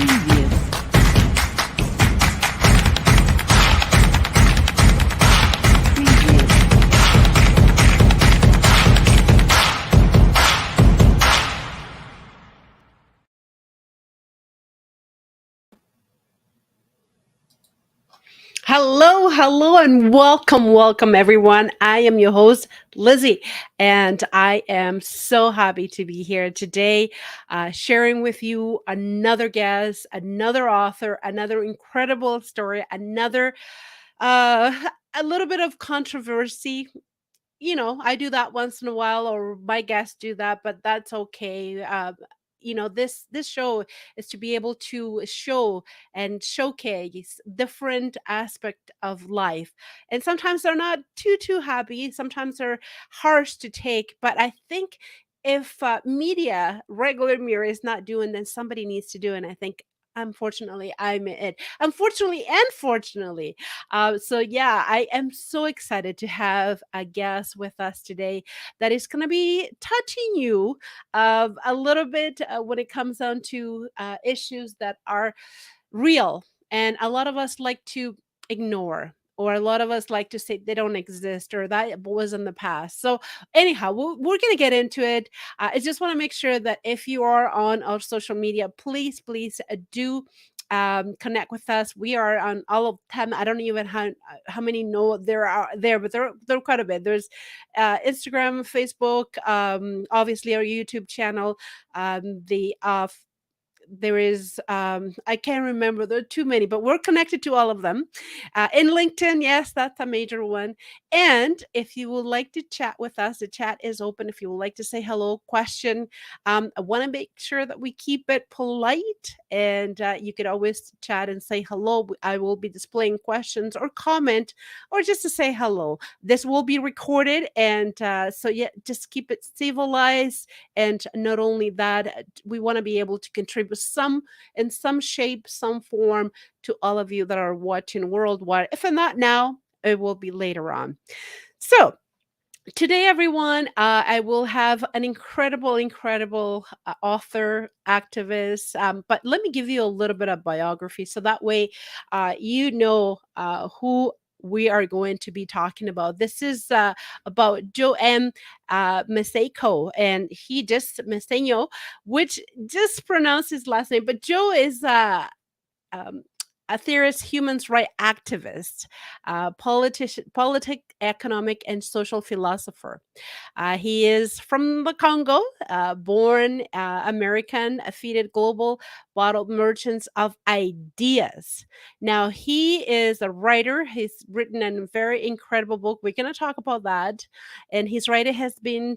Previous. Previous. Hello, hello, and welcome, everyone. I am your host, Lizzie, and I am so happy to be here today, sharing with you another guest, another author, another incredible story, another uh, a little bit of controversy. I do that once in a while, or my guests do that, but that's okay. This show is to be able to show and showcase different aspect of life, and sometimes they're not too happy. Sometimes they're harsh to take, but I think if regular media is not doing, then somebody needs to do, and I think. Unfortunately, I'm it. Unfortunately, and fortunately, so yeah, I am so excited to have a guest with us today that is going to be touching you a little bit when it comes down to issues that are real, and a lot of us like to ignore. Or a lot of us like to say they don't exist or that was in the past. So, anyhow, we're going to get into it. I just want to make sure that if you are on our social media, please do connect with us. We are on all of them. I don't even how many know there are there, but there are quite a bit. There's Instagram, Facebook, obviously our YouTube channel, the there is I can't remember, there are too many, but we're connected to all of them. In LinkedIn, yes, that's a major one. And if you would like to chat with us, the chat is open. If you would like to say hello, question, I want to make sure that we keep it polite, and you could always chat and say hello. I will be displaying questions or comment, or just to say hello. This will be recorded, and so yeah, just keep it civilized. And not only that, we want to be able to contribute some in some shape, some form, to all of you that are watching worldwide. If not now, it will be later on. So today, everyone, I will have an incredible author, activist. But let me give you a little bit of biography, so that way you know who we are going to be talking about. This is about Joe M. Maseko, and he just Masenyo, which just pronounced his last name. But Joe is um, a theorist, human rights activist, economic, and social philosopher. He is from the Congo, born American, feeded global bottle merchants of ideas. Now, he is a writer. He's written a very incredible book. We're going to talk about that. And his writing has been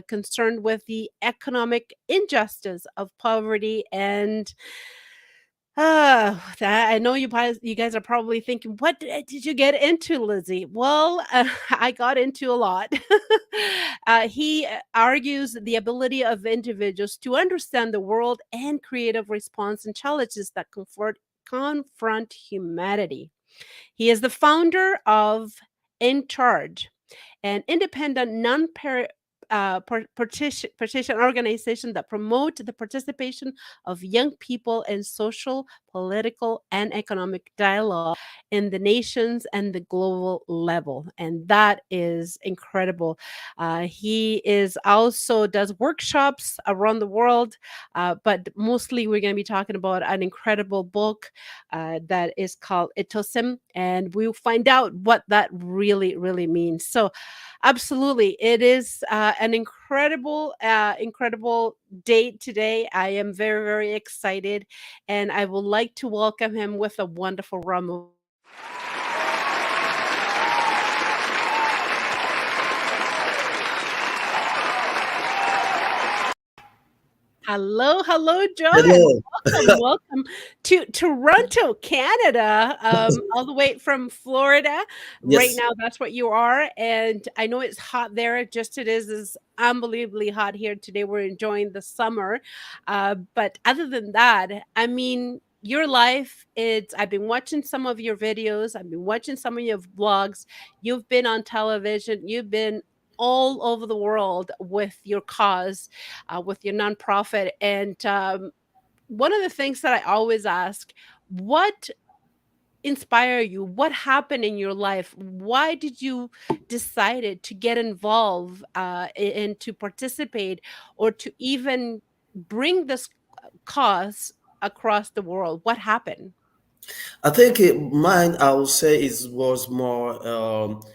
concerned with the economic injustice of poverty and that I know you guys are probably thinking, "What did you get into, Lizzie?" Well, I got into a lot. He argues the ability of individuals to understand the world and creative response and challenges that confront humanity. He is the founder of In Charge, an independent partition organization that promote the participation of young people in social, political, and economic dialogue in the nations and the global level, and that is incredible. He is also does workshops around the world, but mostly we're going to be talking about an incredible book that is called Itosim, and we'll find out what that really means. So absolutely. It is an incredible date today. I am very excited, and I would like to welcome him with a wonderful round of. Hello, John. Hello. Welcome to Toronto, Canada, all the way from Florida. Right Yes. now, that's what you are, and I know it's hot there. Just it is unbelievably hot here today. We're enjoying the summer, but other than that, I mean. Your life, it's I've been watching some of your videos, I've been watching some of your vlogs, you've been on television, you've been all over the world with your cause, with your nonprofit. And one of the things that I always ask, what inspire you? What happened in your life? Why did you decided to get involved and to participate or to even bring this cause across the world? What happened? I think mine, I would say, is was more.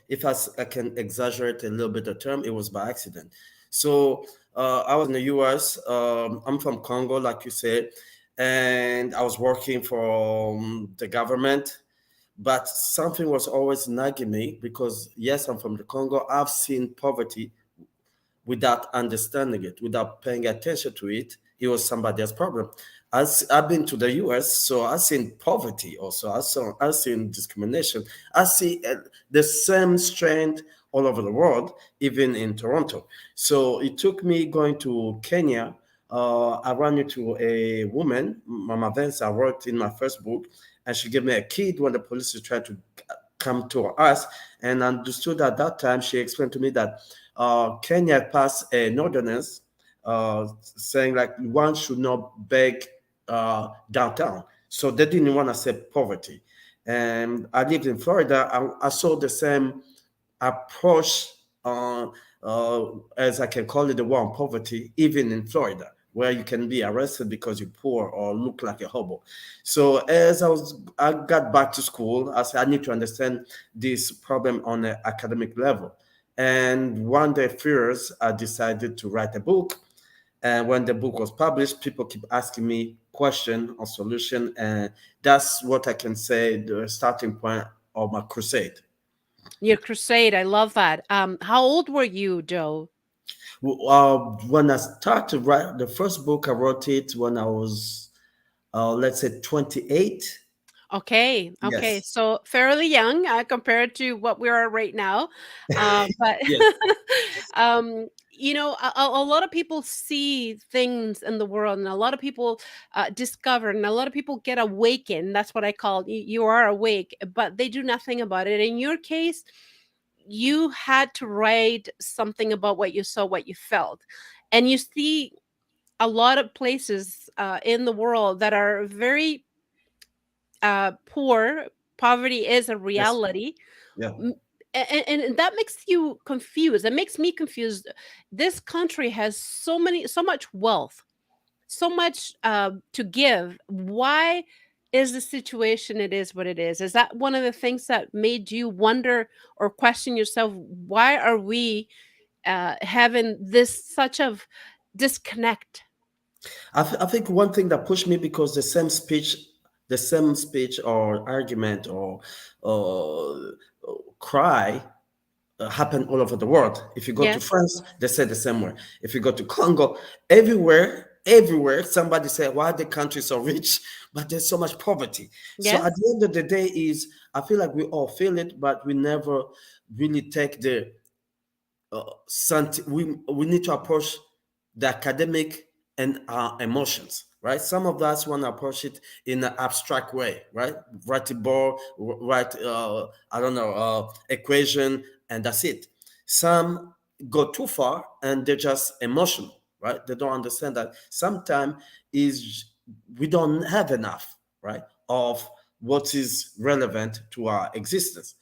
If I can exaggerate a little bit the term, it was by accident. So I was in the U.S. I'm from Congo, like you said, and I was working for the government. But something was always nagging me because yes, I'm from the Congo. I've seen poverty without understanding it, without paying attention to it. It was somebody else's problem. I've been to the US, so I've seen poverty also. I've seen discrimination. I see the same strength all over the world, even in Toronto. So it took me going to Kenya. I ran into a woman, Mama Vance. I wrote in my first book, and she gave me a kid when the police was trying to come to us, and understood at that time. She explained to me that Kenya passed an ordinance saying like one should not beg downtown. So they didn't want to say poverty. And I lived in Florida. I saw the same approach, as I can call it, the war on poverty, even in Florida, where you can be arrested because you're poor or look like a hobo. So as I got back to school, I said I need to understand this problem on an academic level. And one day, fears, I decided to write a book. And when the book was published, people keep asking me question or solution, and that's what I can say the starting point of my crusade. Your crusade, I love that. How old were you, Joe? When I started to write the first book, I wrote it when I was, let's say, 28. Okay, okay. Yes, So fairly young compared to what we are right now. But yes, a lot of people see things in the world, and a lot of people discover, and a lot of people get awakened. That's what I call you are awake, but they do nothing about it. In your case, you had to write something about what you saw, what you felt, and you see a lot of places in the world that are very poor. Poverty is a yes, reality. yeah. M- and that makes you confused. It makes me confused. This country has so much wealth, so much to give. Why is the situation it is what it is that one of the things that made you wonder or question yourself, why are we having this such of disconnect? I think one thing that pushed me because the same speech or argument or uh, cry happen all over the world. If you go to Yes, France, they say the same way. If you go to Congo, everywhere, somebody say, why the country so rich, but there's so much poverty. So at yes, the end of the day, is I feel like we all feel it, but we never really take the we need to approach the academic and our emotions, right? Some of us want to approach it in an abstract way, right? Write a ball, write I don't know, equation, and that's it. Some go too far and they're just emotional, right? They don't understand that sometimes is we don't have enough, right, of what is relevant to our existence.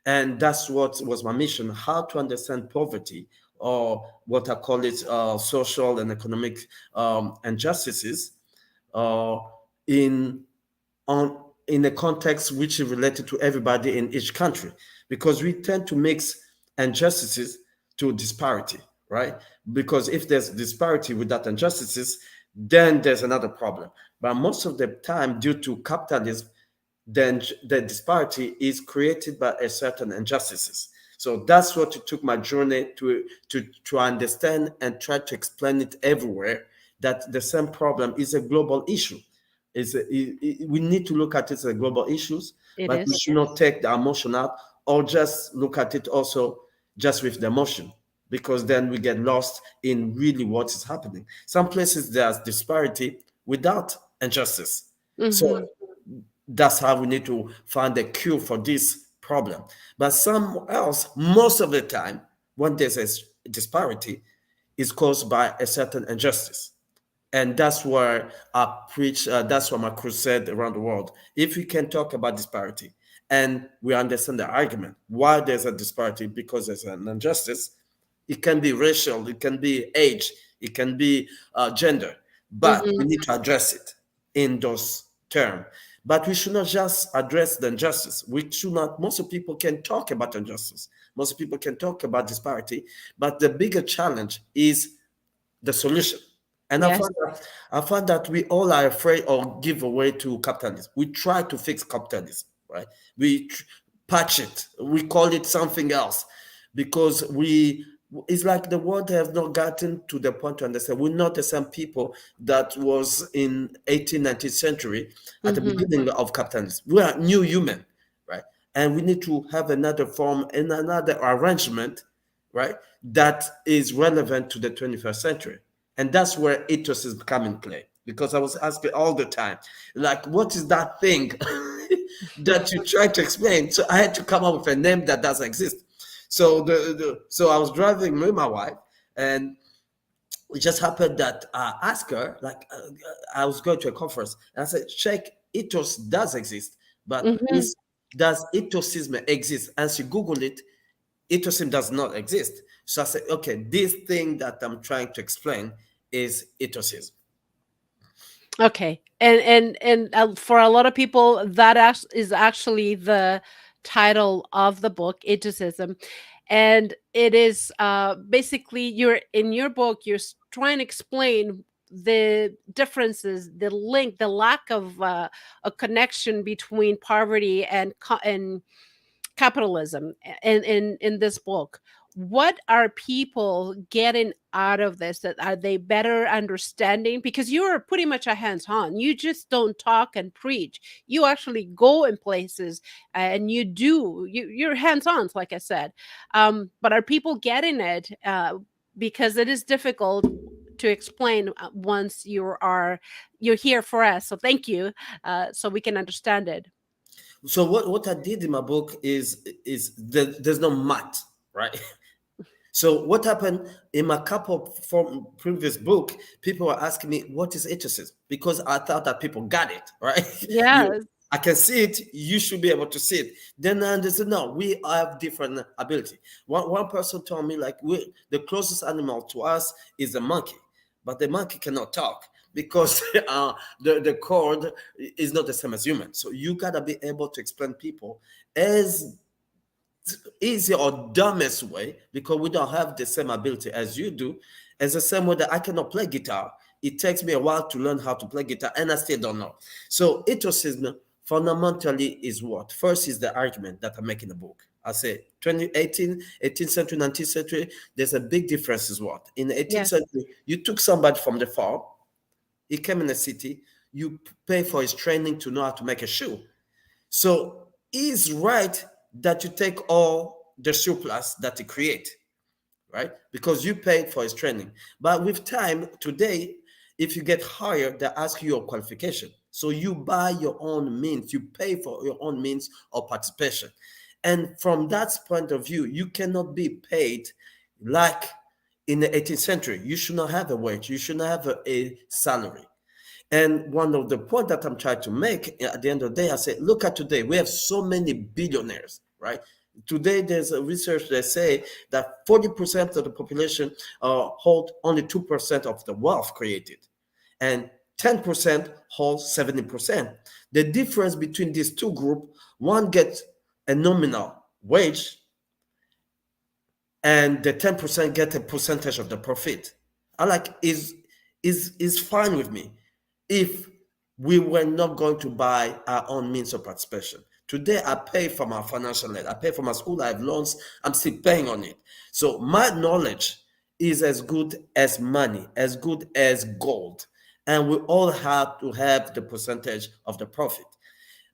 And that's what was my mission: how to understand poverty, or what I call it, social and economic injustices, uh, in on in a context which is related to everybody in each country, because we tend to mix injustices to disparity, right? Because if there's disparity without injustices, then there's another problem. But most of the time, due to capitalism, then the disparity is created by a certain injustices. So that's what it took my journey to understand and try to explain it everywhere, that the same problem is a global issue. We need to look at it as a global issues, it but we is. should not take the emotion out or just look at it also just with the emotion, because then we get lost in really what is happening. Some places there's disparity without injustice. So Hmm. that's how we need to find a cure for this problem. But some else, most of the time, when there's a disparity, is caused by a certain injustice. And that's where I preach, that's why my crusade around the world. If we can talk about disparity and we understand the argument why there's a disparity, because there's an injustice. It can be racial, it can be age, it can be gender, but we Mhm. need to address it in those terms. But we should not just address the injustice. We should not, most of people can talk about injustice. Most people can talk about disparity, but the bigger challenge is the solution. And Yes. I find that we all are afraid or give away to capitalism. We try to fix capitalism, right? Patch it. We call it something else because it's like the world has not gotten to the point to understand we're not the same people that was in 18th, 19th century at the Mhm. beginning of capitalism. We are new human, right? And we need to have another form and another arrangement, right, that is relevant to the 21st century. And that's where ethos is come in play. Because I was asking all the time, like, what is that thing that you try to explain? So I had to come up with a name that doesn't exist. So so I was driving with my wife, and it just happened that I asked her, like, I was going to a conference, and I said, check, ethos does exist, but Mhm. does ethosism exist? And she Googled it, ethosism does not exist. So I said, okay, this thing that I'm trying to explain is ethosism. Okay. And for a lot of people, that is actually the title of the book, Eticism. And it is basically, you're in your book, you're trying to explain the differences, the link, the lack of a connection between poverty and capitalism in this book. What are people getting out of this? That are they better understanding? Because you're pretty much a hands-on. You just don't talk and preach. You actually go in places and you're hands-on, like I said. But are people getting it? Because it is difficult to explain once you're here for us. So thank you, so we can understand it. So what I did in my book is there's no math, right? So what happened in my couple from previous book, people were asking me what is ethosism, because I thought that people got it, right? You, Yes. I can see it, you should be able to see it. Then I understood, no, we have different ability. One person told me, like, the closest animal to us is a monkey, but the monkey cannot talk because the cord is not the same as human. So you gotta be able to explain people as easy or dumbest way, because we don't have the same ability as you do. As the same way that I cannot play guitar, it takes me a while to learn how to play guitar, and I still don't know. So ethosism fundamentally is what? First is the argument that I make in the book. I say 2018, 18th century, 19th century, there's a big difference is what? In the 18th Yes. century, you took somebody from the farm, he came in the city, you pay for his training to know how to make a shoe. So he's right that you take all the surplus that he create, right? Because you paid for his training. But with time, today, if you get hired, they ask you your qualification. So you buy your own means, you pay for your own means of participation. And from that point of view, you cannot be paid like in the 18th century. You should not have a wage, you should not have a salary. And one of the points that I'm trying to make at the end of the day, I say, look at today, we have so many billionaires, right? Today, there's a research that say that 40% of the population hold only 2% of the wealth created, and 10% hold 70%. The difference between these two groups, one gets a nominal wage, and the 10% get a percentage of the profit. I like is fine with me if we were not going to buy our own means of participation. Today, I pay for my financial aid. I pay for my school. I have loans. I'm still paying on it. So my knowledge is as good as money, as good as gold. And we all have to have the percentage of the profit.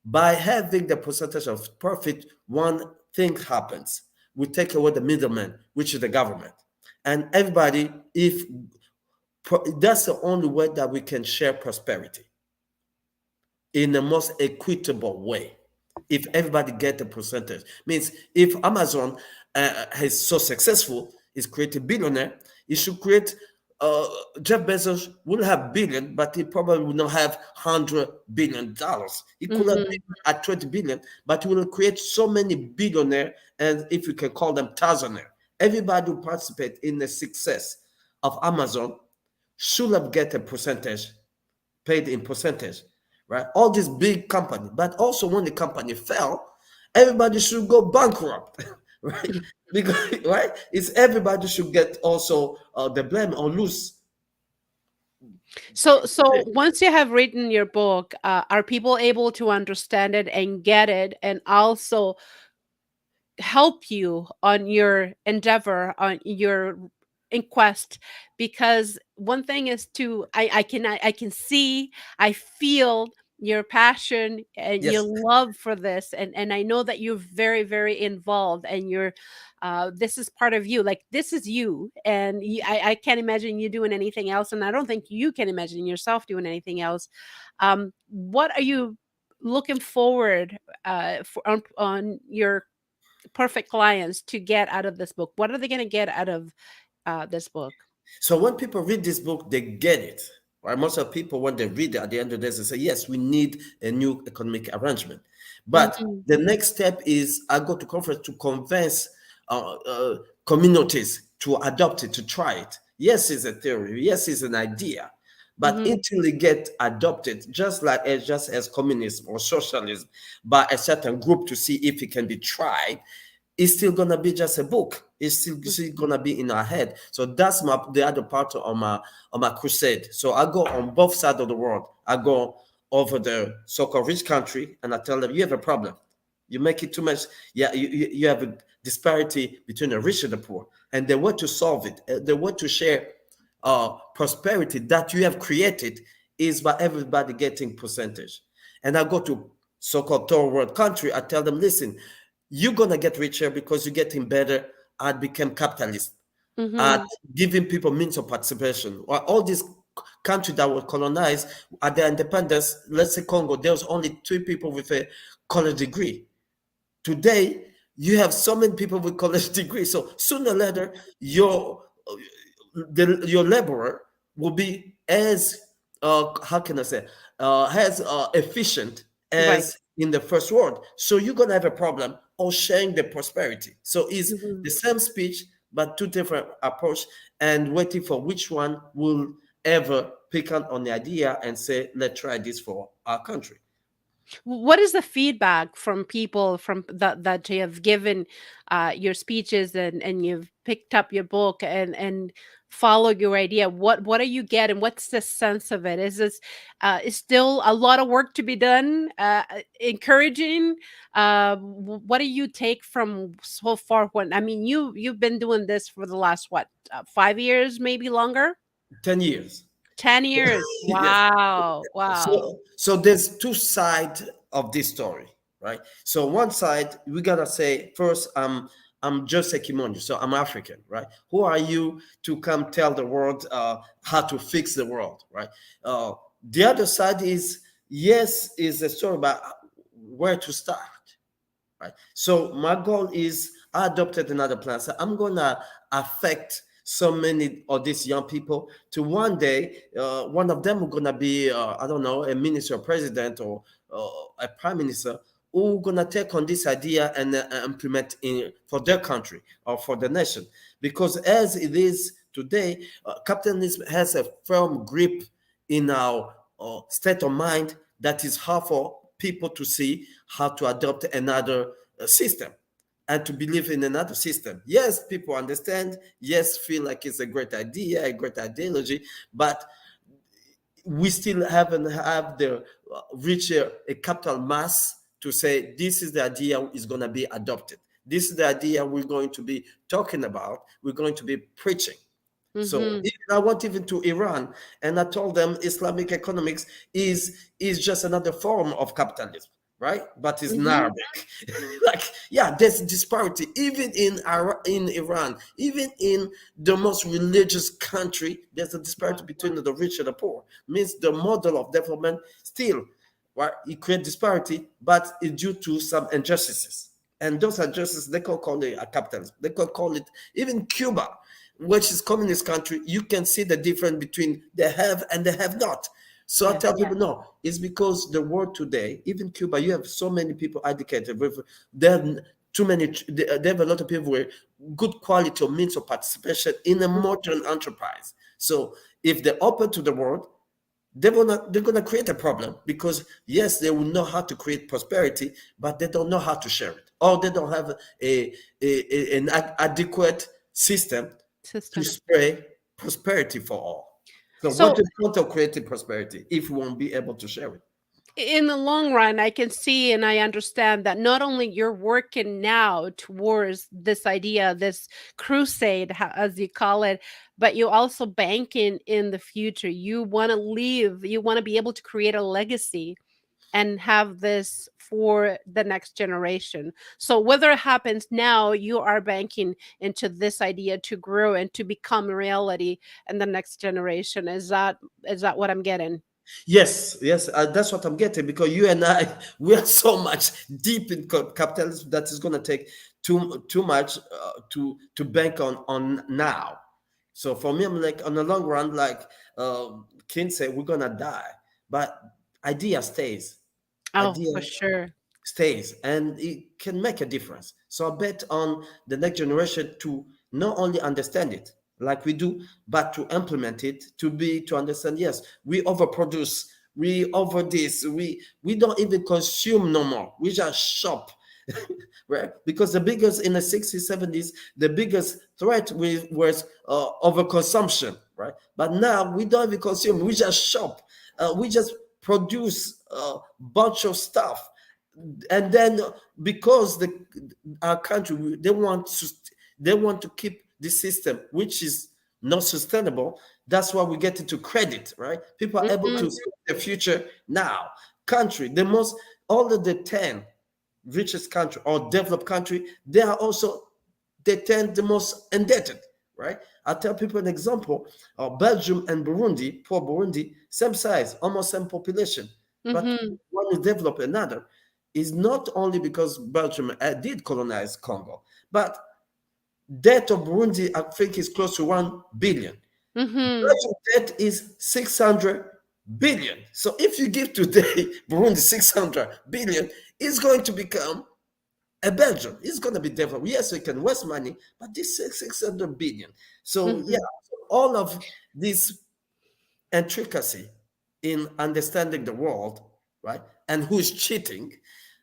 By having the percentage of profit, one thing happens. We take away the middleman, which is the government. And everybody, if that's the only way that we can share prosperity in the most equitable way. If everybody get a percentage, means if Amazon is so successful, is creating billionaire, it should create Jeff Bezos will have billion, but he probably will not have $100 billion. He could have Mhm. been at 20 billion, but he will create so many billionaire, and if you can call them thousandaire. Everybody who participate in the success of Amazon should have get a percentage, paid in percentage, right? All these big company, but also when the company fell, everybody should go bankrupt, right? Because right, it's everybody should get also the blame or lose. So once you have written your book, are people able to understand it and get it, and also help you on your endeavor, on your inquest? Because one thing is to I can see, I feel your passion and your Yes, love for this, and I know that you're very, very involved, and you're this is part of you, like this is you, and I can't imagine you doing anything else, and I don't think you can imagine yourself doing anything else. What are you looking forward on your perfect clients to get out of this book? What are they going to get out of this book? so when people read this book, they get it. Right? Most of the people, when they read it at the end of the day, they say, yes, we need a new economic arrangement. But Mhm. the next step is I go to conference to convince communities to adopt it, to try it. Yes, it's a theory. Yes, it's an idea. But Mhm. until it get adopted, just as communism or socialism, by a certain group to see if it can be tried, it's still gonna be just a book. It's still gonna be in our head. So that's the other part of my crusade. So I go on both sides of the world. I go over the so-called rich country and I tell them you have a problem. You make it too much. Yeah, you have a disparity between the rich and the poor, and the way to solve it, the way to share prosperity that you have created is by everybody getting percentage. And I go to so-called third world country. I tell them, listen, you're gonna get richer because you're getting better at become capitalist, at Mhm. giving people means of participation. Well, all these countries that were colonized at their independence, let's say Congo, there was only 2 people with a college degree. Today, you have so many people with college degrees. So sooner or later, your laborer will be as how can I say as efficient Right. as in the first world. So you're gonna have a problem of sharing the prosperity. So it's Mhm. the same speech but two different approach, and waiting for which one will ever pick up on the idea and say, let's try this for our country. What is the feedback from people from that you have given your speeches, and you've picked up your book and followed your idea? What are you getting? What's the sense of it? Is this is still a lot of work to be done? Encouraging? What do you take from so far? When I mean, you've been doing this for the last what 5 years, maybe longer. 10 years. 10 years. Yes. Wow, wow. So there's two sides of this story, right? So one side we gotta say first, I'm just Sekimonyo, so I'm African, right? Who are you to come tell the world how to fix the world, right? Uh, the other side is yes, is a story about where to start, right? So my goal is I adopted another plan. So I'm gonna affect so many of these young people to one day, one of them are gonna be, I don't know, a minister or president or a prime minister who gonna take on this idea and implement in for their country or for the nation. Because as it is today, capitalism has a firm grip in our state of mind that is hard for people to see how to adopt another system and to believe in another system. Yes, people understand. Yes, feel like it's a great idea, a great ideology, but we still haven't have the reach a capital mass to say this is the idea is going to be adopted. This is the idea we're going to be talking about. We're going to be preaching. So Mhm. even I went even to Iran and I told them Islamic economics is just another form of capitalism, right? But it's in Mhm. Arabic. Like, yeah, there's disparity even in Iran, even in the most religious country. There's a disparity between the rich and the poor. Means the model of development still, right? It creates disparity, but it's due to some injustices. And those injustices they can call it a capitalism. They can call it even Cuba. which is communist country, you can see the difference between the have and the have not. So I Yes. tell people, no, it's because the world today, even Cuba, you have so many people educated. There are too many, they have a lot of people with good quality of means of participation in a modern enterprise. So if they're open to the world, they're gonna create a problem, because yes, they will know how to create prosperity, but they don't know how to share it, or they don't have an adequate system to System. spray prosperity for all. So what So is the point of creating prosperity if we won't be able to share it? in the long run, I can see and I understand that not only you're working now towards this idea, this crusade, as you call it, but you also banking in the future. You want to leave, you want to be able to create a legacy and have this for the next generation. So whether it happens now, you are banking into this idea to grow and to become reality in the next generation. Is that what I'm getting? Yes, yes, that's what I'm getting, because you and I, we are so much deep in capitalism that is going to take too much to bank on now. So for me, I'm like, on the long run, like King said, we're gonna die, but idea stays. Oh, Idea for sure. stays, and it can make a difference. So I bet on the next generation to not only understand it like we do, but to implement it, to understand. Yes, we overproduce, we over this, we don't even consume no more. We just shop. Right? Because the biggest in the 60s, 70s, the biggest threat was overconsumption, right? But now we don't even consume, we just shop. We just produce a bunch of stuff, and then because our country, they want to keep the system which is not sustainable. That's why we get into credit, right? People are able to Mhm. see the future now. Country, the most, all of the 10 richest country or developed country, they are also the 10 the most indebted, right? I'll tell people an example. Belgium and Burundi, poor Burundi, same size, almost same population, but Mhm. one is developed another. Is not only because Belgium did colonize Congo, but debt of Burundi, I think, is close to 1 billion. Mhm. Belgium debt is 600 billion. So if you give today Burundi 600 billion, it's going to become a Belgium. It's going to be developed. Yes, we can waste money, but this is 600 billion. So yeah, Mhm. all of this intricacy in understanding the world, right, and who's cheating,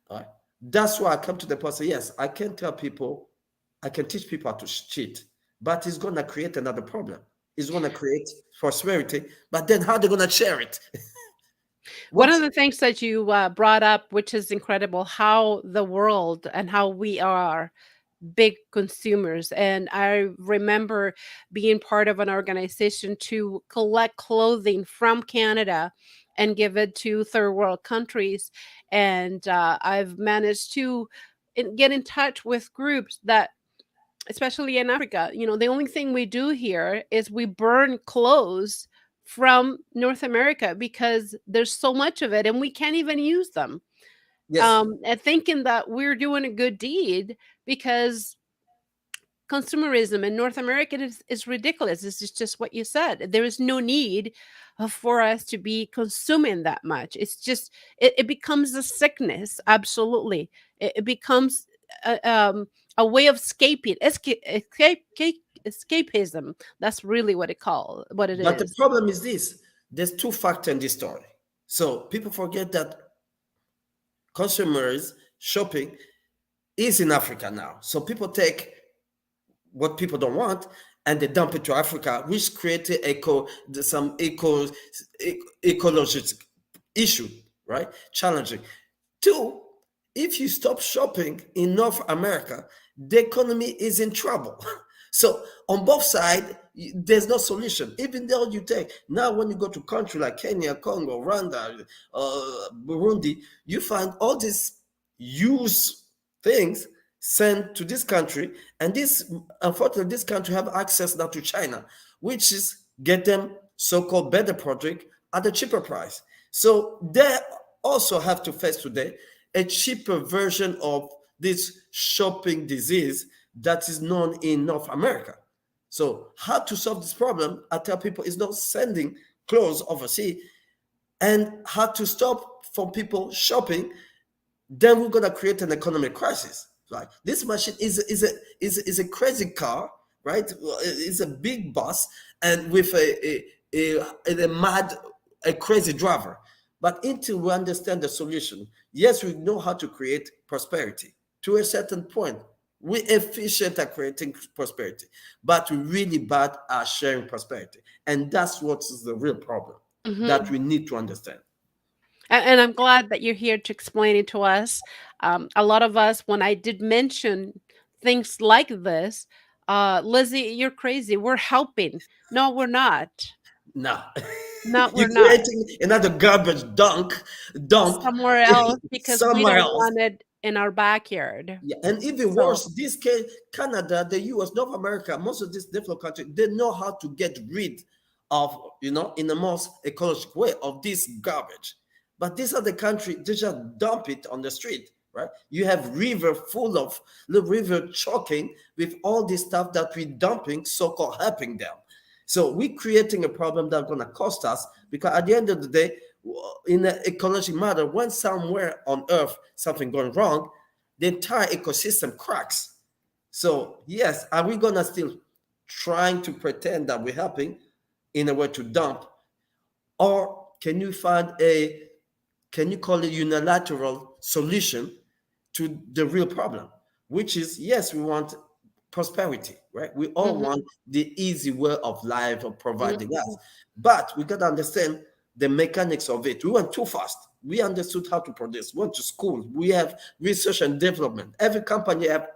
right? That's why I come to the point. Say, yes, I can tell people, I can teach people how to cheat, but it's going to create another problem. It's going to create prosperity, but then how are they going to share it? One What? of the things that you brought up, which is incredible, how the world and how we are big consumers. And I remember being part of an organization to collect clothing from Canada and give it to third world countries. And I've managed to get in touch with groups that, especially in Africa, the only thing we do here is we burn clothes from North America because there's so much of it and we can't even use them. Yes. And thinking that we're doing a good deed because consumerism in North America is ridiculous. This is just what you said. There is no need for us to be consuming that much. It's just it becomes a sickness. Absolutely, it becomes a way of escapism. That's really what it But the is. problem is this: there's two factors in this story. So people forget that consumers shopping is in Africa now. So people take what people don't want and they dump it to Africa, which created some ecological issue, right? Challenging. Two, if you stop shopping in North America, the economy is in trouble. So on both sides, there's no solution. Even though you take now, when you go to country like Kenya, Congo, Rwanda, Burundi, you find all these used things sent to this country, and this, unfortunately, this country have access now to China, which is get them so-called better product at a cheaper price. So they also have to face today a cheaper version of this shopping disease that is known in North America. So how to solve this problem? I tell people is not sending clothes overseas, and how to stop from people shopping. Then we're gonna create an economic crisis. Right? This machine is a crazy car, right? Well, it's a big bus and with a mad, a crazy driver. But until we understand the solution, yes, we know how to create prosperity to a certain point. We're efficient at creating prosperity, but we're really bad at sharing prosperity. And that's what is the real problem that Mhm. we need to understand. And I'm glad that you're here to explain it to us. A lot of us, when I did mention things like this, Lizzie, you're crazy. We're helping. No, we're not. No. No, we're You're not. creating another garbage dump Somewhere else because we somewhere don't else. want it in our backyard. Yeah, and even So, worse, this case, Canada, the US, North America, most of these developed countries, they know how to get rid of, in the most ecological way of this garbage. But these are the country, they just dump it on the street, right? You have river full of the river choking with all this stuff that we dumping, so-called helping them. So we're creating a problem that's gonna cost us because at the end of the day, in the ecological matter, when somewhere on Earth something going wrong, the entire ecosystem cracks. So yes, are we gonna still trying to pretend that we're helping in a way to dump, or can you find a can you call it unilateral solution to the real problem, which is yes, we want prosperity, right? We all mhm, want the easy way of life of providing us, mhm, but we got to understand the mechanics of it. We went too fast. We understood how to produce. We went to school. We have research and development. Every company have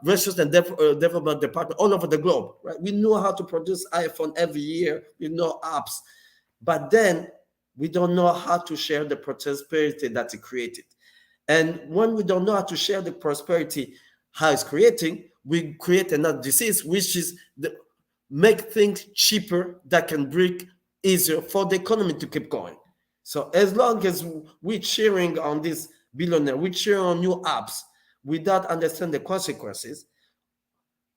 research and development department all over the globe, right? We know how to produce iPhone every year. We know apps, but then we don't know how to share the prosperity that it created. And when we don't know how to share the prosperity, how it's creating, we create another disease, which is make things cheaper that can bring easier for the economy to keep going. So as long as we're cheering on this billionaire, we cheer on new apps without understanding the consequences,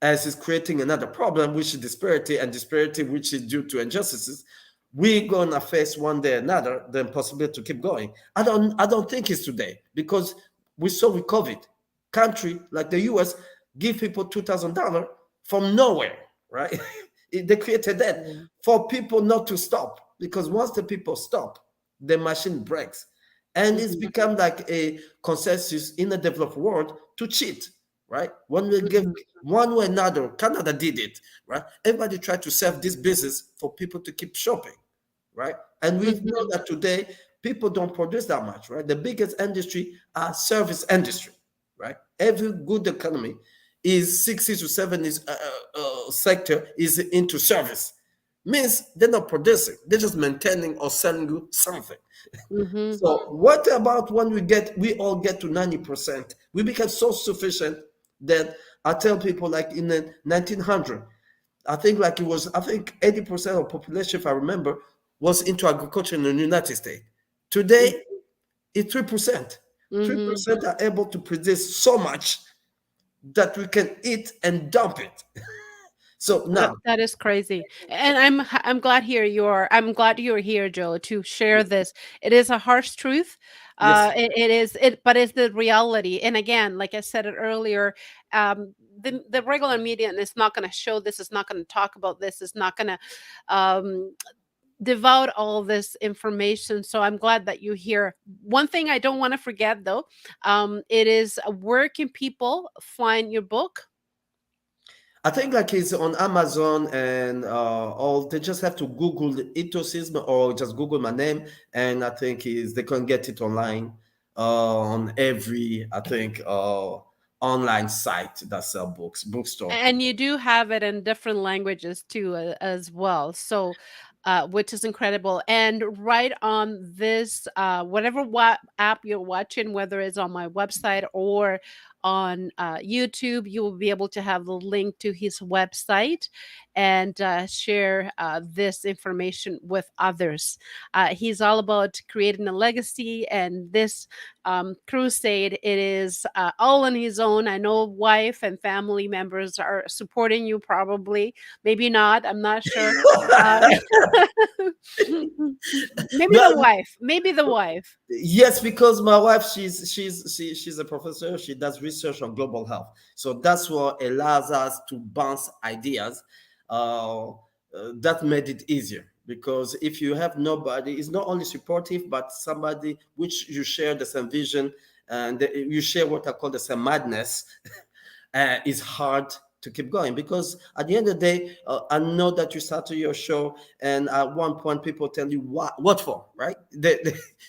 as is creating another problem, which is disparity, and disparity which is due to injustices, we're gonna face one day or another the impossibility to keep going. I don't think it's today because we saw with COVID, country like the US give people $2,000 from nowhere, right? They created that yeah, for people not to stop because once the people stop, the machine breaks. And it's mhm, become like a consensus in the developed world to cheat, right? When we give mhm, one way or another, Canada did it, right? Everybody tried to serve this business for people to keep shopping, right? And we know mhm, that today people don't produce that much, right? The biggest industry are service industry, right? Every good economy is 60 to 70 sector is into service. Means they're not producing, they're just maintaining or selling you something. mhm, So what about when we all get to 90%? We become so sufficient that I tell people like in the 1900, I think like it was, I think 80% of population, if I remember, was into agriculture in the United States. Today, it's 3%. mhm. 3% are able to produce so much that we can eat and dump it. So now, That is crazy, and I'm glad I'm glad you're here, Joe, to share this. It is a harsh truth. yes, It is but it's the reality. And again, like I said it earlier, the regular media is not going to show this. Is not going to talk about this. Is not going to um, devote all this information. So I'm glad that you're here. One thing I don't want to forget, though, it is where can people find your book? I think like it's on Amazon and all. They just have to Google the ecosystem or just Google my name, and I think is they can get it online on every I think online site that sell books, bookstore. And you do have it in different languages too, as well. So, which is incredible. And right on this, whatever app you're watching, whether it's on my website or on YouTube, you will be able to have the link to his website. and share this information with others. He's all about creating a legacy, and this crusade, it is all on his own. I know wife and family members are supporting you, probably, maybe not, I'm not sure. uh, maybe the No, wife, maybe the wife. yes, because my wife, she's a professor. She does research on global health, so that's what allows us to bounce ideas. That made it easier, because if you have nobody, it's not only supportive, but somebody which you share the same vision, and you share what I call the same madness. It's hard to keep going, because at the end of the day, I know that you started your show, and at one point people tell you what for, right?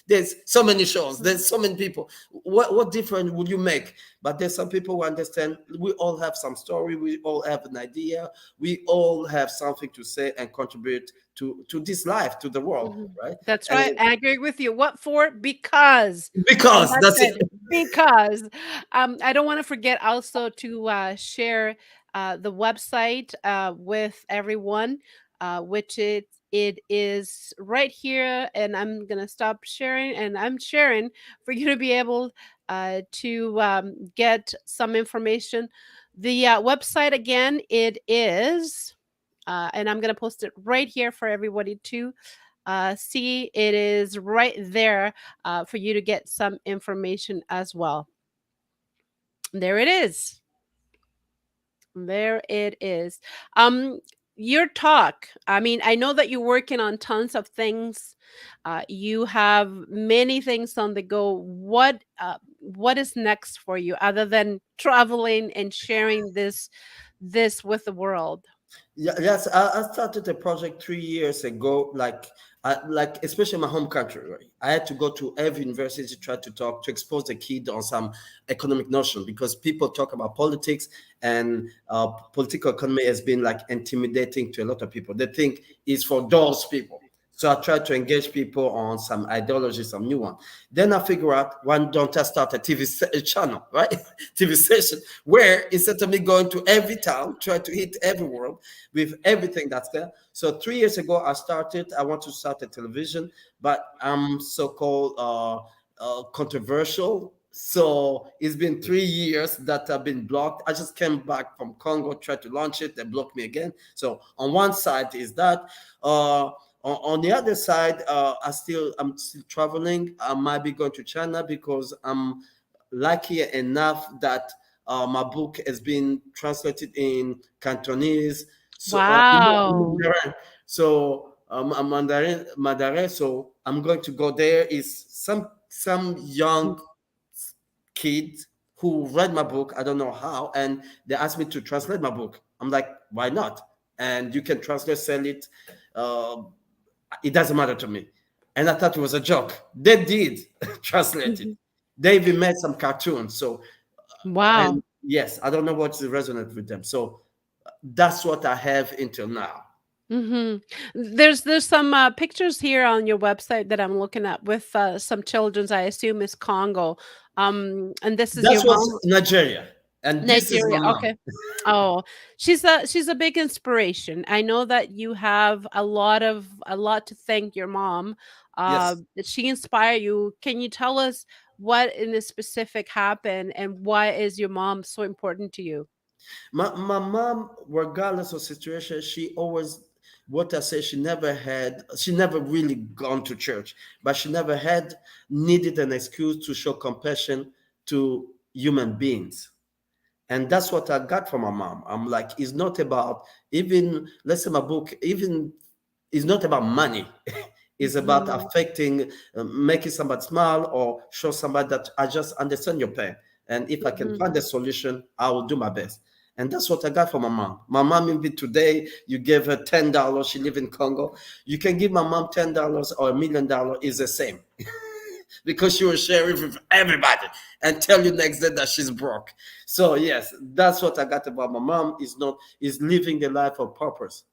There's so many shows, there's so many people. What difference would you make? But there's some people who understand we all have some story, we all have an idea, we all have something to say and contribute to this life, to the world, Mhm. right? That's right. And I agree with you. What for? Because. And because that's that's it. it. Because I don't want to forget also to share the website with everyone, which it is right here. And I'm gonna stop sharing, and I'm sharing for you to be able to get some information. The website again, it is. And I'm going to post it right here for everybody to see. It is right there for you to get some information as well. There it is. There it is. Um, your talk. I mean, I know that you're working on tons of things. You have many things on the go. What is next for you, other than traveling and sharing this with the world? Yeah, yes, I started a project 3 years ago, like especially my home country. Right? I had to go to every university to try to talk to expose the kid on some economic notion, because people talk about politics, and political economy has been like intimidating to a lot of people. They think it's for those people. So I try to engage people on some ideology, some new one. Then I figure out, why don't I start a channel, right? TV station, where instead of me going to every town, try to hit every world with everything that's there. So 3 years ago, I want to start a television, but I'm so-called controversial. So it's been 3 years that I've been blocked. I just came back from Congo, tried to launch it, they blocked me again. So on one side is that. On the other side, I'm still traveling. I might be going to China, because I'm lucky enough that my book has been translated in Cantonese. So Wow. Mandarin. So Mandarin. So I'm going to go there. Is some young kid who read my book. I don't know how, and they asked me to translate my book. I'm like, why not? And you can translate, sell it. Uh, it doesn't matter to me. And I thought it was a joke. They did translate it. They even made some cartoons. So, Wow. and yes, I don't know what resonate with them. So that's what I have until now. Mhm. There's some pictures here on your website that I'm looking at with some children's. I assume is Congo. And this is your That was mom, Nigeria, and this is my Nigeria. mom. Okay. Oh, she's a big inspiration. I know that you have a lot to thank your mom. Yes, That she inspired you. Can you tell us what in a specific happened, and why is your mom so important to you? my mom, regardless of situation, she always, what I say, she never really gone to church, but she never had needed an excuse to show compassion to human beings. And that's what I got from my mom. I'm like, it's not about, even, let's say my book, even, it's not about money. It's about Mhm. affecting, making somebody smile, or show somebody that I just understand your pain. And if I can Mhm. find a solution, I will do my best. And that's what I got from my mom. My mom, even today, you gave her $10. She live in Congo. You can give my mom $10 or $1 million, is the same, because she will share it with everybody and tell you next day that she's broke. So yes, that's what I got about my mom. Is living the life of purpose,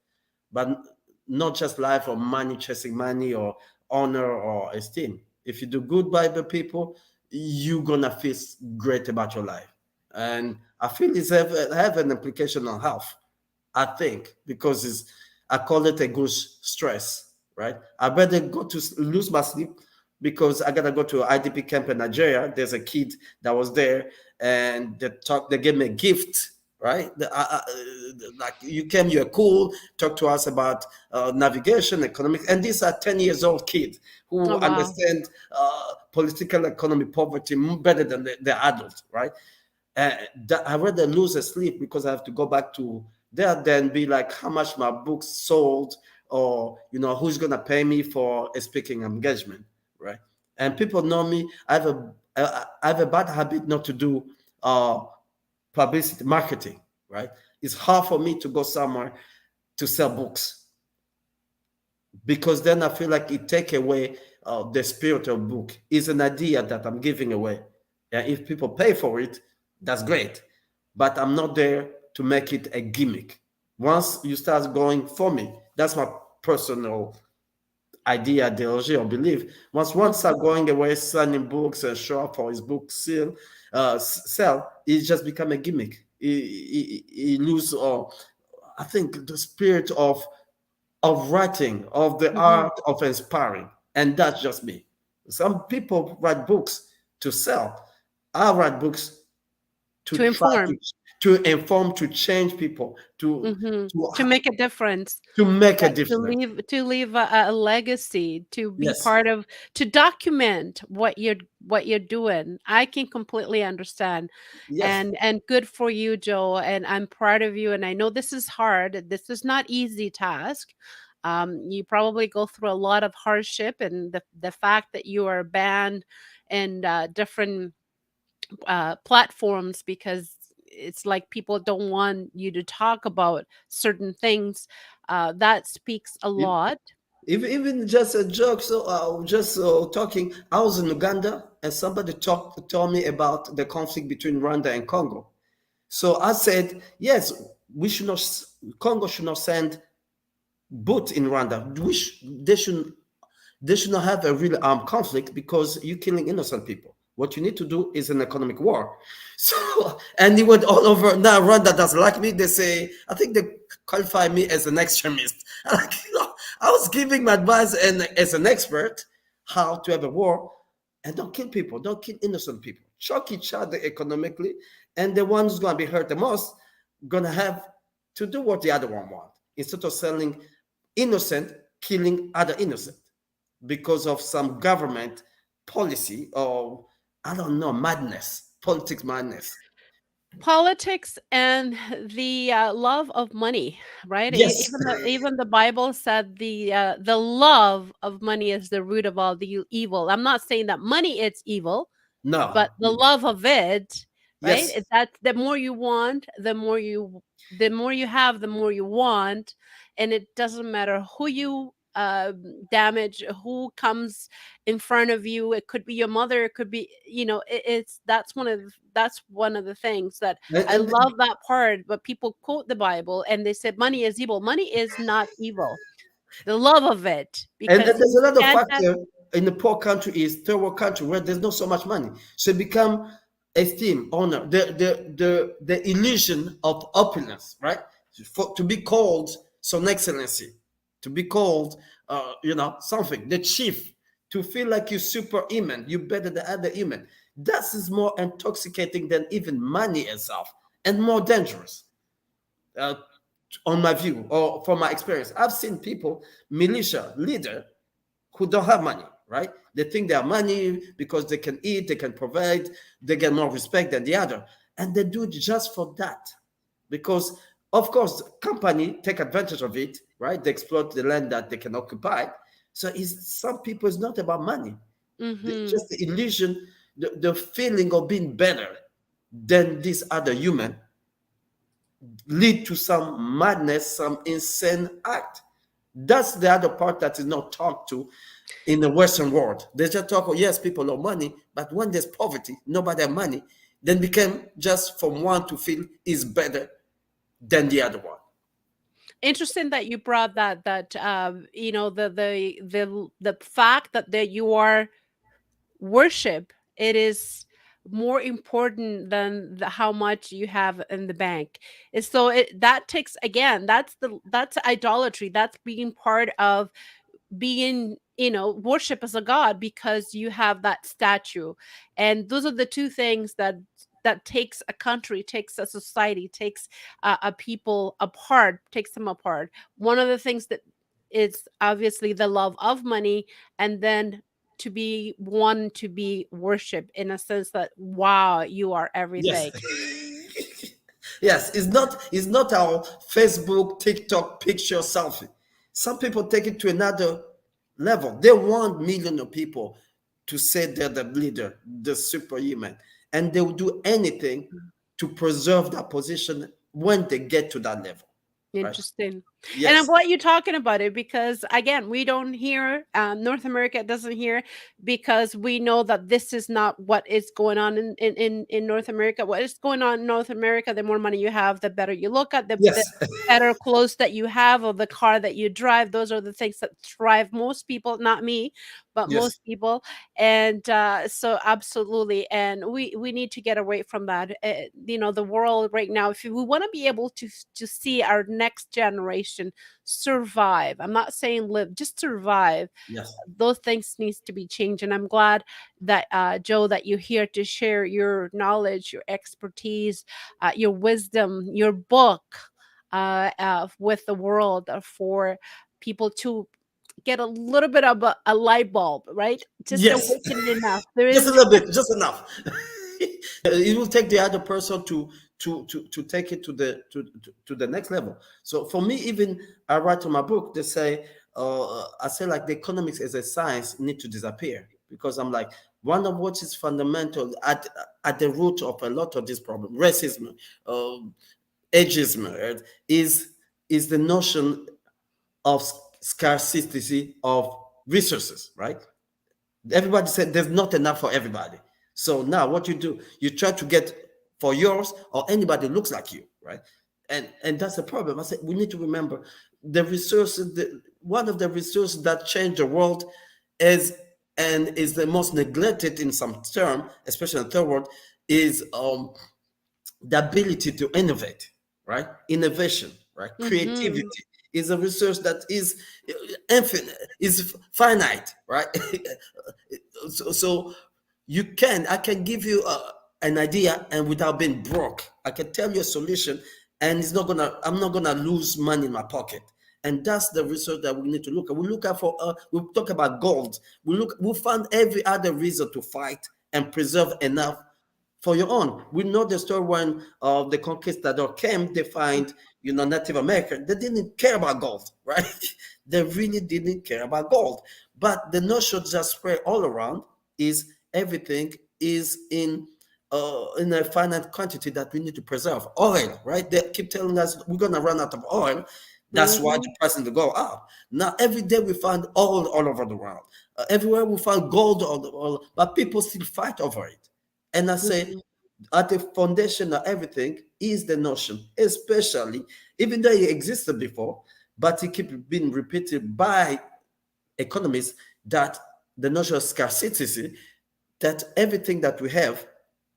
but not just life of money, chasing money or honor or esteem. If you do good by the people, you're gonna feel great about your life. And I feel it's have an implication on health. I think, because I call it a good stress, right? I better go to lose my sleep because I gotta go to an IDP camp in Nigeria. There's a kid that was there, and they gave me a gift, right? Like, you came, you're cool, talk to us about navigation, economics, and these are 10 years old kids Oh who wow. understand political economy, poverty better than the adults, right? I rather lose a sleep because I have to go back to there, then be like, how much my books sold, or who's gonna pay me for a speaking engagement, right? And people know me. I have a bad habit not to do uh, publicity marketing, right? It's hard for me to go somewhere to sell books because then I feel like it take away the spirit of book. It's an idea that I'm giving away. And if people pay for it, that's great. But I'm not there to make it a gimmick. Once you start going for me, that's my personal idea, ideology, or belief. Once one Mhm. start going away, selling books and show up for his book sell, it just become a gimmick. It lose, I think, the spirit of writing, of the Mhm. art of inspiring. And that's just me. Some people write books to sell. I write books to To try inform. to inform, to change people, to To make a difference. to make a To difference. leave a legacy, to be Yes, part of, to document what you're doing. I can completely understand. yes. And good for you, Joe, and I'm proud of you, and I know this is hard. This is not easy task. You probably go through a lot of hardship, and the fact that you are banned and different platforms because it's like people don't want you to talk about certain things. That speaks a E- lot. even just a joke. So just talking. I was in Uganda, and somebody told me about the conflict between Rwanda and Congo. So I said, yes, we should not. Congo should not send both in Rwanda. They should not have a real armed conflict because you're killing innocent people. What you need to do is an economic war. So, and it went all over. Now Rwanda doesn't like me. They say, I think they qualify me as an extremist. Like, I was giving my advice and as an expert how to have a war, and don't kill people, don't kill innocent people, shock each other economically, and the one who's going to be hurt the most gonna have to do what the other one wants instead of selling innocent, killing other innocent because of some government policy, or I don't know, madness, politics madness. Politics and the love of money, right? Yes. Even the Bible said the love of money is the root of all the evil. I'm not saying that money is evil, No. but the love of it, right? Yes. That the more you want, the more you have, the more you want, and it doesn't matter who you damage, who comes in front of you. It could be your mother, it could be, it's that's one of the things that And, I and love that part. But people quote the Bible and they said money is evil. Money is not evil. The love of it, and because there's you another can't have. factor in the poor country, is third world country where there's not so much money. So it become esteem, honor, the illusion of opulence, right? To be called some excellency, to be called something, the chief, to feel like you're superhuman, you're better than other human. That is more intoxicating than even money itself, and more dangerous. Uh, on my view or from my experience, I've seen people, militia leader, who don't have money, right? They think they have money because they can eat, they can provide, they get more respect than the other. And they do it just for that. Because, of course, company take advantage of it, right? They exploit the land that they can occupy. So some people, it's not about money. Mhm. Just the illusion, the feeling of being better than this other human lead to some madness, some insane act. That's the other part that is not talked to in the Western world. They just talk, oh, yes, people have money, but when there's poverty, nobody have money, then became just from one to feel is better than the other one. Interesting that you brought that the fact that you are worship, it is more important than how much you have in the bank. And so that takes, again, that's idolatry. That's being part of being, worship as a god because you have that statue. And those are the two things that takes a country, takes a society, takes a people apart, takes them apart. One of the things that is obviously the love of money, and then to be one, to be worship in a sense that, wow, you are Yes. everything. Yes, it's not our Facebook, TikTok picture selfie. Some people take it to another level. They want millions of people to say they're the leader, the superhuman, and they will do anything to preserve that position when they get to that level. Right? Interesting. And I'm Yes. glad you're talking about it because, again, we don't hear, North America doesn't hear, because we know that this is not what is going on in North America. What is going on in North America, the more money you have, the better you look at, the Yes. better clothes that you have, or the car that you drive. Those are the things that drive most people, not me, but Yes. most people. And so absolutely, and we need to get away from that. The world right now, if we want to be able to see our next generation survive, I'm not saying live, just survive, Yes. those things needs to be changed. And I'm glad that, Joe, that you're here to share your knowledge, your expertise, your wisdom, your book, with the world, for people to get a little bit of a light bulb, right? Just Yes. awaken enough. There Just a is. little bit, just enough. It will take the other person to take it to the next level. So for me, even I write in my book, they say, I say like the economics as a science need to disappear, because I'm like, one of what is fundamental at the root of a lot of this problem, racism, uh, ageism, right, is the notion of scarcity of resources, right? Everybody said there's not enough for everybody. So now what you do, you try to get for yours or anybody looks like you, right? And that's the problem. I said we need to remember the resources. One of the resources that change the world is, and is the most neglected in some term, especially in the third world, is the ability to innovate, right? Innovation, right? Mm-hmm. Creativity is a resource that is infinite, is finite, right? So I can give you an idea, and without being broke, I can tell you a solution, and I'm not gonna lose money in my pocket. And that's the research that we need to look at. We look at we talk about gold. We find every other reason to fight and preserve enough for your own. We know the story when the conquistador came, they find, Native American, they didn't care about gold, right? They really didn't care about gold. But the notion just spread all around is everything is in a finite quantity that we need to preserve. Oil, right? They keep telling us we're gonna run out of oil. That's why Mm-hmm. the price to go up. Now every day we find oil all over the world. Everywhere we find gold, but people still fight over it. And I say, Mm-hmm. at the foundation of everything is the notion, especially even though it existed before, but it keeps being repeated by economists, that the notion of scarcity, that everything that we have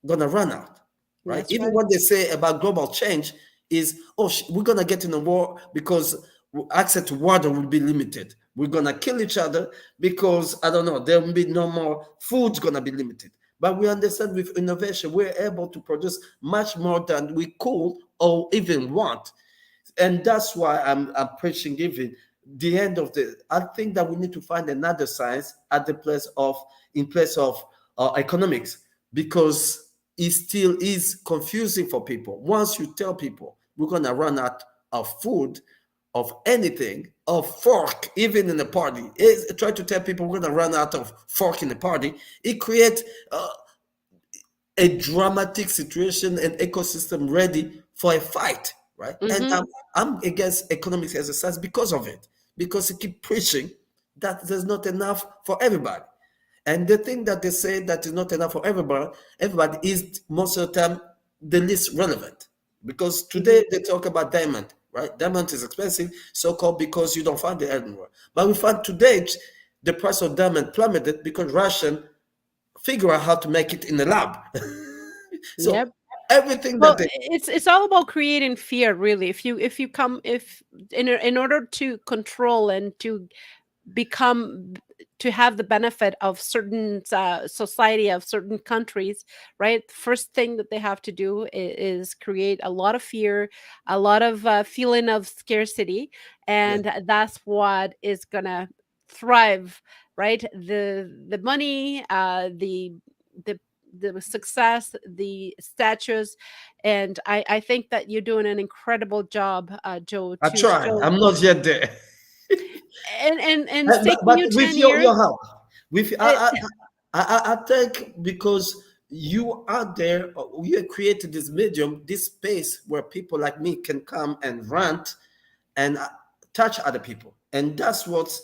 gonna run out, right? That's Even right. what they say about global change is, oh, we're gonna get in a war because access to water will be limited. We're gonna kill each other because I don't know, there will be no more food's gonna be limited. But we understand with innovation, we're able to produce much more than we could or even want. And that's why I'm preaching even the end of the. I think that we need to find another science at the place of in place of economics, because it still is confusing for people. Once you tell people we're gonna run out of food, of anything, of fork, even in a party, try to tell people we're gonna run out of fork in a party. It creates a dramatic situation and ecosystem ready for a fight, right? And Mm-hmm. I'm against economics as a science because of it, because it keep preaching that there's not enough for everybody. And the thing that they say that is not enough for everybody is most of the time the least relevant. Because Mm-hmm. today they talk about diamond, right? Diamond is expensive, so called because you don't find it anywhere. But we find today the price of diamond plummeted because Russian figure out how to make it in the lab. So Yep. everything that Well, they it's all about creating fear, really. If you come if in order to control and to become to have the benefit of certain society of certain countries, right? First thing that they have to do is create a lot of fear, a lot of feeling of scarcity, yeah, and that's what is gonna thrive, right? The money, the the success, the statues, and I think that you're doing an incredible job, Joe, I to try. show I'm not yet there. and it's taking But you with 10 your years. help, with It, I think because you are there, you have created this medium, this space where people like me can come and rant and touch other people, and that's what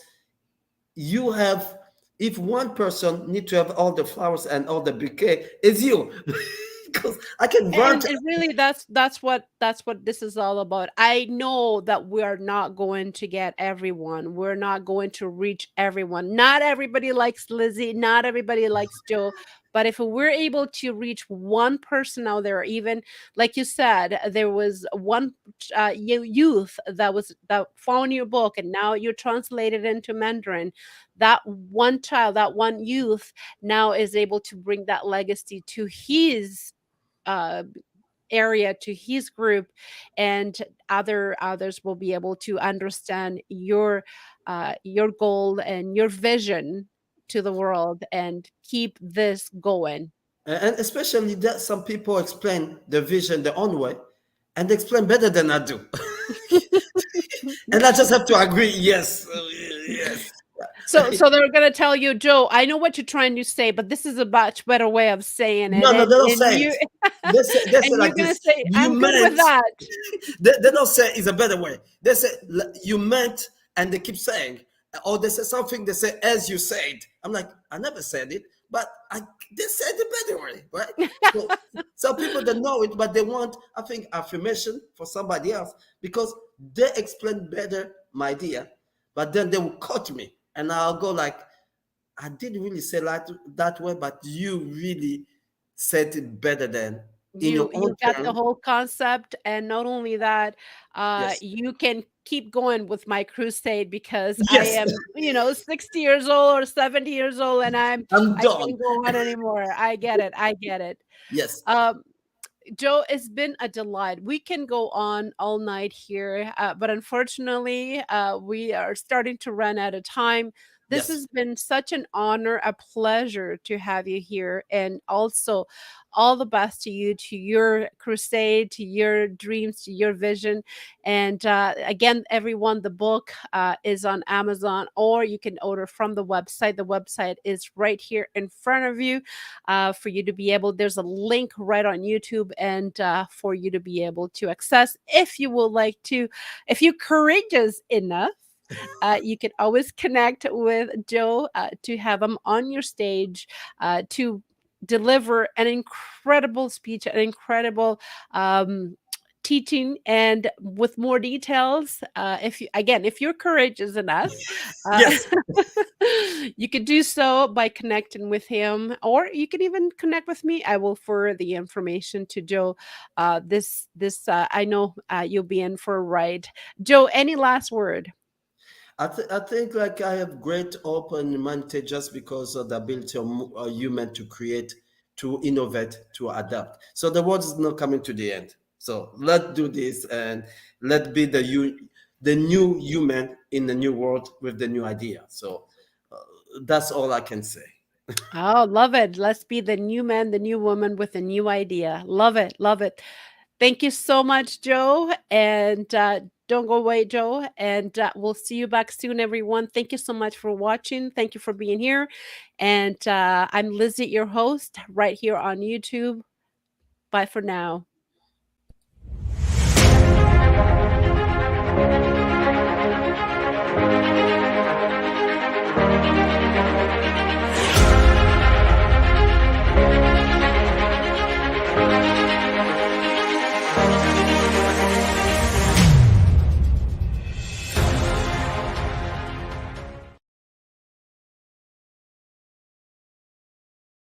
you have. If one person need to have all the flowers and all the bouquet, it's you, because I can rant. and really that's what this is all about. I know that we are not going to get everyone. We're not going to reach everyone. Not everybody likes Lizzie, not everybody likes Joe. But if we're able to reach one person out there, even like you said, there was one youth that found your book and now you translated into Mandarin. That one child, that one youth now is able to bring that legacy to his uh, area, to his group, and others will be able to understand your goal and your vision to the world and keep this going. And especially that some people explain the vision their own way, and they explain better than I do. And I just have to agree, yes, yes. So they're gonna tell you, Joe, I know what you're trying to say, but this is a much better way of saying it, No, no, they don't and say you it. They say and you're like gonna this. say, You I'm good with meant. that. They don't say it's a better way. They say you meant, and they keep saying, or they say something. They say as you said. I'm like, I never said it, but they said the better way, right? So some people don't know it, but they want, I think, affirmation for somebody else because they explain better my idea, but then they will cut me, and I'll go like, I didn't really say that way, but you really said it better than in your own You got the term. whole concept, and not only that, Yes. you can keep going with my crusade because I Yes. am, 60 years old or 70 years old, and I'm I done. can't go on anymore. I get it. I get it. Yes. Um, Joe, it's been a delight. We can go on all night here, but unfortunately, we are starting to run out of time. This Yes. has been such an honor, a pleasure to have you here, and also all the best to you, to your crusade, to your dreams, to your vision. And again, everyone, the book is on Amazon, or you can order from the website. The website is right here in front of you for you to be able. There's a link right on YouTube, and for you to be able to access if you would like to, if you're courageous enough. You can always connect with Joe to have him on your stage to deliver an incredible speech, an incredible teaching, and with more details. If you, again, if you're courageous enough, uh, Yes. you could do so by connecting with him, or you can even connect with me. I will forward the information to Joe. This I know you'll be in for a ride. Joe, any last word? I think like I have great hope in humanity just because of the ability of human to create, to innovate, to adapt. So the world is not coming to the end. So let's do this and let be the new human in the new world with the new idea. So uh, that's all I can say. Oh, love it. Let's be the new man, the new woman with a new idea. Love it. Love it. Thank you so much, Joe. And don't go away, Joe. And we'll see you back soon, everyone. Thank you so much for watching. Thank you for being here. And I'm Lizzie, your host, right here on YouTube. Bye for now.